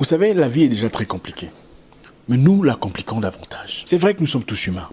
Vous savez, la vie est déjà très compliquée. Mais nous la compliquons davantage. C'est vrai que nous sommes tous humains.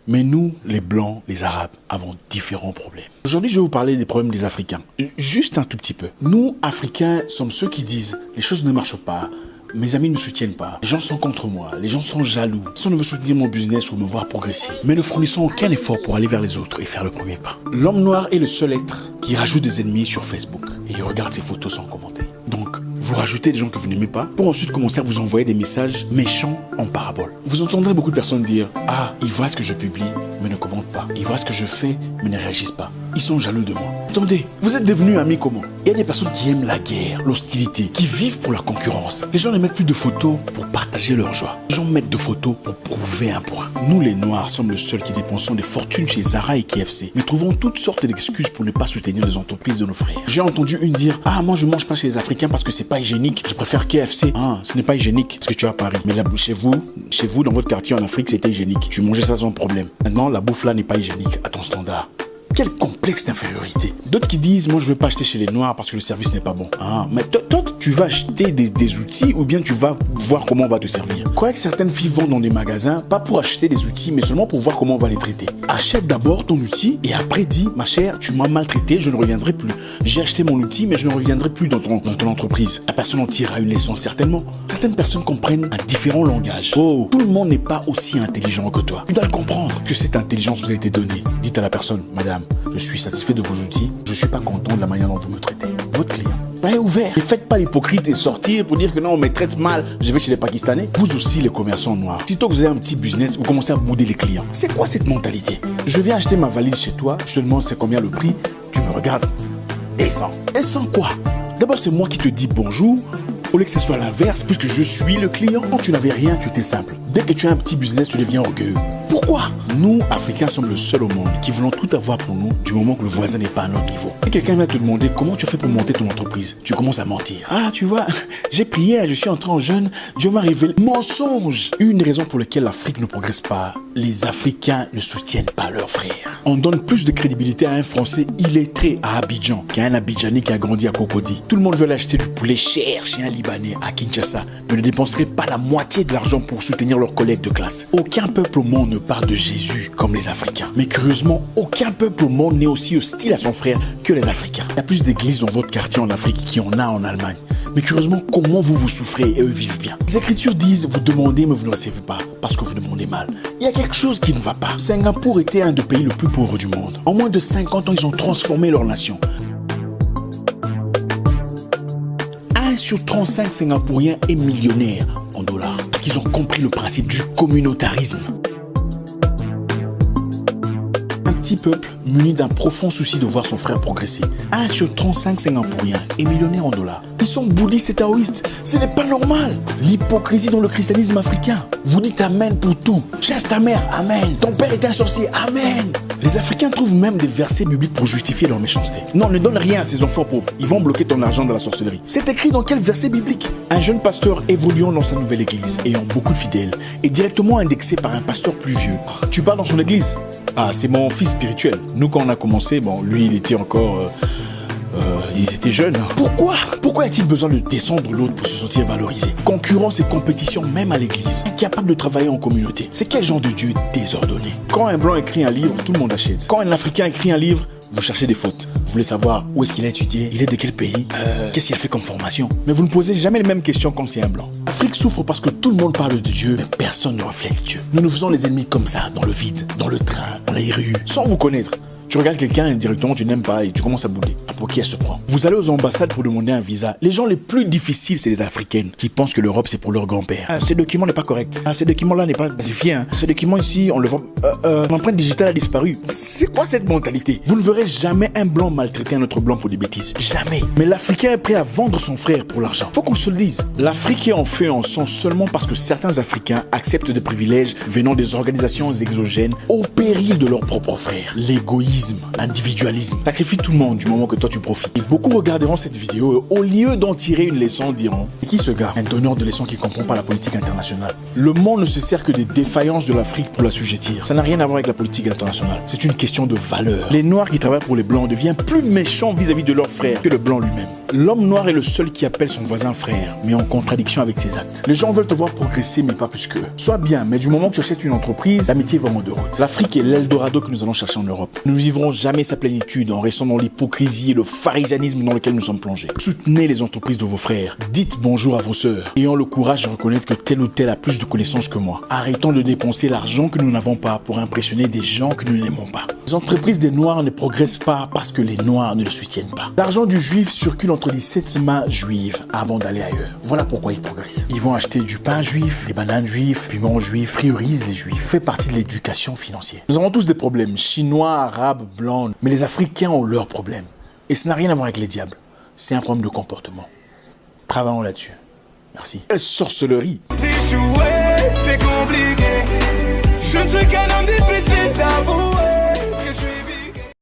Mais nous, les Blancs, les Arabes, avons différents problèmes. Aujourd'hui, je vais vous parler des problèmes des Africains. Juste un tout petit peu. Nous, Africains, sommes ceux qui disent « les choses ne marchent pas ». Mes amis ne me soutiennent pas, les gens sont contre moi, les gens sont jaloux. Personne ne veut soutenir mon business ou me voir progresser. Mais ne fournissons aucun effort pour aller vers les autres et faire le premier pas. L'homme noir est le seul être qui rajoute des ennemis sur Facebook et il regarde ses photos sans commenter. Donc, vous rajoutez des gens que vous n'aimez pas pour ensuite commencer à vous envoyer des messages méchants en parabole. Vous entendrez beaucoup de personnes dire « Ah, ils voient ce que je publie, mais ne commentent pas. Ils voient ce que je fais, mais ne réagissent pas. Ils sont jaloux de moi. » Attendez, vous êtes devenus amis comment? Il y a des personnes qui aiment la guerre, l'hostilité, qui vivent pour la concurrence. Les gens ne mettent plus de photos pour partager leur joie. Les gens mettent de photos pour prouver un point. Nous, les Noirs, sommes le seul qui dépensons des fortunes chez Zara et KFC. Mais trouvons toutes sortes d'excuses pour ne pas soutenir les entreprises de nos frères. J'ai entendu une dire « Ah, moi je mange pas chez les Africains parce que c'est pas hygiénique. Je préfère KFC. » Ah, ce n'est pas hygiénique, ce que tu as à Paris. Mais là, chez vous, dans votre quartier en Afrique, c'était hygiénique. Tu mangeais ça sans problème. Maintenant, la bouffe là n'est pas hygiénique à ton standard. Quel complexe d'infériorité. D'autres qui disent, moi je ne veux pas acheter chez les Noirs parce que le service n'est pas bon. Ah, mais toi, tu vas acheter des outils ou bien tu vas voir comment on va te servir. Croyez que certaines filles vont dans des magasins, pas pour acheter des outils, mais seulement pour voir comment on va les traiter. Achète d'abord ton outil et après dis, ma chère, tu m'as maltraité, je ne reviendrai plus. J'ai acheté mon outil, mais je ne reviendrai plus dans ton entreprise. La personne en tirera une leçon certainement. Certaines personnes comprennent un différent langage. Oh, tout le monde n'est pas aussi intelligent que toi. Tu dois le comprendre que cette intelligence vous a été donnée. Dites à la personne, madame, je suis satisfait de vos outils, je ne suis pas content de la manière dont vous me traitez. Votre client. Soyez ouvert. Ne faites pas l'hypocrite et sortir pour dire que non, on me traite mal, je vais chez les Pakistanais. Vous aussi, les commerçants noirs. Sitôt que vous avez un petit business, vous commencez à bouder les clients. C'est quoi cette mentalité? Je viens acheter ma valise chez toi, je te demande c'est combien le prix, tu me regardes. Descends. Descends quoi? D'abord, c'est moi qui te dis bonjour. Au lieu que ce soit l'inverse, puisque je suis le client. Quand tu n'avais rien, tu étais simple. Dès que tu as un petit business, tu deviens orgueilleux. Pourquoi? Nous, Africains, sommes le seul au monde qui voulons tout avoir pour nous du moment que le voisin n'est pas à notre niveau. Et quelqu'un va te demander comment tu as fait pour monter ton entreprise. Tu commences à mentir. Ah, tu vois, j'ai prié, je suis entré en jeûne, Dieu m'a révélé. Mensonge! Une raison pour laquelle l'Afrique ne progresse pas, les Africains ne soutiennent pas leurs frères. On donne plus de crédibilité à un Français illettré à Abidjan qu'à un Abidjanais qui a grandi à Cocody. Tout le monde veut acheter du poulet cher chez un Libanais à Kinshasa, mais ne dépenserait pas la moitié de l'argent pour soutenir leurs collègues de classe. Aucun peuple au monde ne parle de Jésus comme les Africains. Mais curieusement, aucun peuple au monde n'est aussi hostile à son frère que les Africains. Il y a plus d'églises dans votre quartier en Afrique qu'il y en a en Allemagne. Mais curieusement, comment vous souffrez et eux vivent bien? Les Écritures disent, vous demandez mais vous ne recevez pas parce que vous demandez mal. Il y a quelque chose qui ne va pas. Singapour était un des pays le plus pauvre du monde. En moins de 50 ans, ils ont transformé leur nation. 1 sur 35 Singapouriens est millionnaire en dollars. Parce qu'ils ont compris le principe du communautarisme. Un petit peuple muni d'un profond souci de voir son frère progresser. 1 sur 35 Singapouriens est millionnaire en dollars. Ils sont bouddhistes et taoïstes. Ce n'est pas normal. L'hypocrisie dans le christianisme africain. Vous dites amen pour tout. Chasse ta mère, amen. Ton père est un sorcier, amen. Les Africains trouvent même des versets bibliques pour justifier leur méchanceté. Non, ne donne rien à ces enfants pauvres. Ils vont bloquer ton argent dans la sorcellerie. C'est écrit dans quel verset biblique? Un jeune pasteur évoluant dans sa nouvelle église, ayant beaucoup de fidèles, est directement indexé par un pasteur plus vieux. Tu pars dans son église? Ah, c'est mon fils spirituel. Nous, quand on a commencé, bon, lui, il était encore... ils étaient jeunes. Pourquoi a-t-il besoin de descendre l'autre pour se sentir valorisé? Concurrence et compétition même à l'église. Incapable de travailler en communauté. C'est quel genre de Dieu désordonné? Quand un blanc écrit un livre, tout le monde achète. Quand un Africain écrit un livre, vous cherchez des fautes. Vous voulez savoir où est-ce qu'il a étudié, il est de quel pays, qu'est-ce qu'il a fait comme formation. Mais vous ne posez jamais les mêmes questions quand c'est un blanc. L'Afrique souffre parce que tout le monde parle de Dieu, mais personne ne reflète Dieu. Nous nous faisons les ennemis comme ça, dans le vide, dans le train, dans les rues, sans vous connaître. Tu regardes quelqu'un indirectement, tu n'aimes pas et tu commences à bouder. Pour qui elle se prend? Vous allez aux ambassades pour demander un visa. Les gens les plus difficiles, c'est les Africaines qui pensent que l'Europe, c'est pour leur grand-père. Ah, ce document n'est pas correct. Ah, ce document-là n'est pas classifié. Hein. Ce document ici, on le voit. L'empreinte digitale a disparu. C'est quoi cette mentalité? Vous ne verrez jamais un blanc maltraiter un autre blanc pour des bêtises. Jamais. Mais l'Africain est prêt à vendre son frère pour l'argent. Faut qu'on se le dise. L'Afrique est en feu et en sang seulement parce que certains Africains acceptent des privilèges venant des organisations exogènes au péril de leurs propres frères. L'égoïsme égoïsme, l'individualisme. Sacrifie tout le monde du moment que toi tu profites. Et beaucoup regarderont cette vidéo et au lieu d'en tirer une leçon diront: c'est qui ce gars? Un donneur de leçons qui comprend pas la politique internationale. Le monde ne se sert que des défaillances de l'Afrique pour l'assujettir. Ça n'a rien à voir avec la politique internationale. C'est une question de valeur. Les noirs qui travaillent pour les blancs deviennent plus méchants vis-à-vis de leurs frères que le blanc lui-même. L'homme noir est le seul qui appelle son voisin frère, mais en contradiction avec ses actes. Les gens veulent te voir progresser, mais pas plus qu'eux. Sois bien, mais du moment que tu achètes une entreprise, l'amitié va en deux routes. L'Afrique est l'Eldorado que nous allons chercher en Europe. Nous ne vivrons jamais sa plénitude en restant dans l'hypocrisie et le pharisianisme dans lequel nous sommes plongés. Soutenez les entreprises de vos frères. Dites bonjour à vos sœurs. Ayons le courage de reconnaître que tel ou tel a plus de connaissances que moi. Arrêtons de dépenser l'argent que nous n'avons pas pour impressionner des gens que nous n'aimons pas. Les entreprises des Noirs ne progressent pas parce que les Noirs ne le soutiennent pas. L'argent du Juif circule entre les 7 mains juives avant d'aller ailleurs. Voilà pourquoi ils progressent. Ils vont acheter du pain juif, des bananes juives, piments juifs, priorisent les Juifs. Fait partie de l'éducation financière. Nous avons tous des problèmes, chinois, arabes, blancs, mais les Africains ont leurs problèmes. Et ça n'a rien à voir avec les diables. C'est un problème de comportement. Travaillons là-dessus. Merci. Quelle sorcellerie! Échouer, c'est compliqué. Je ne suis qu'un homme difficile d'avouer.